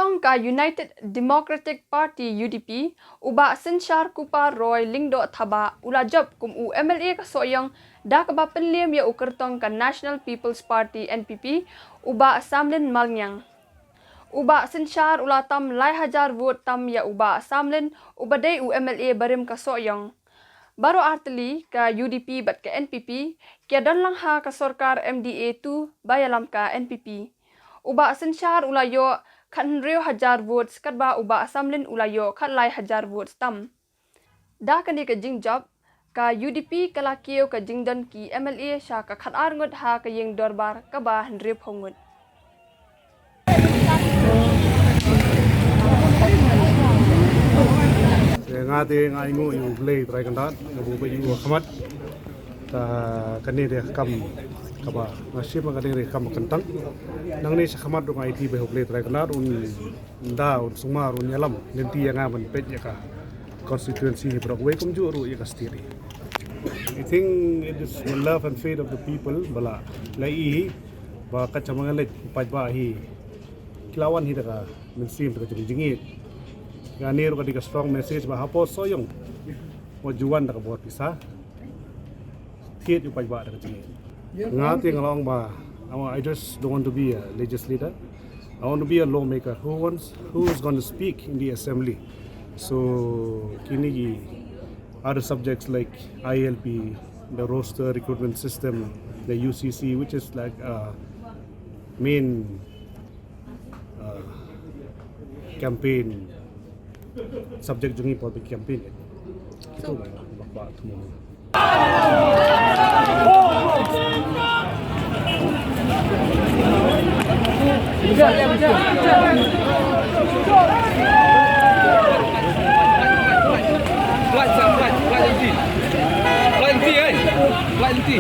Sohiong ka United Democratic Party UDP, uba Synshar Kupar Roy Lyngdoh Thabah ula job kum MLA ka Sohiong da ka ba penliam ya ukertong ka National People's Party NPP uba Samlin Malnyang. Uba Synshar ula tam lai hajar vote tam ya uba Samlin uba day MLA barim ka Sohiong. Baru arteli ka UDP bat ka NPP kia dan lang ha ka sorkar MDA tu bayalam ka NPP. Uba Synshar ula yo kan reu hajar votes kat ba uba Samlin ula yo kan lai hajar votes tam. Da kan ka jing job ka UDP kala kio ka jing dan ki MLA sha ka khat ar ngot ha ka yeng dorbar ka ba reu phongut. Ngati ngai ngu yu play try kan dat bu ba yu khamat ta kani de kam kaba nasib ma kani de kam kantang nang ni khamat dong IT ba play try kan dat un da un sumar un yalam lenti yang aman pet ya ka constituency ni pro we kum ju ru ya ka stiri. I think it is the love and faith of the people bala lai ba ka chamangalet paj ba hi kilawan hi da min sim ka jingi Ganir ka strong message ba hapo Sohiong mo juwan da buat pisah thiet yu paj ba da jingi ngati ngalong ba I just don't want to be a legislator. I want to be a lawmaker who is going to speak in the assembly. So kini other subjects like ILP, the roster recruitment system, the UCC, which is like main campaign subject jungi public campaign. Itu bakba semua. Lanti.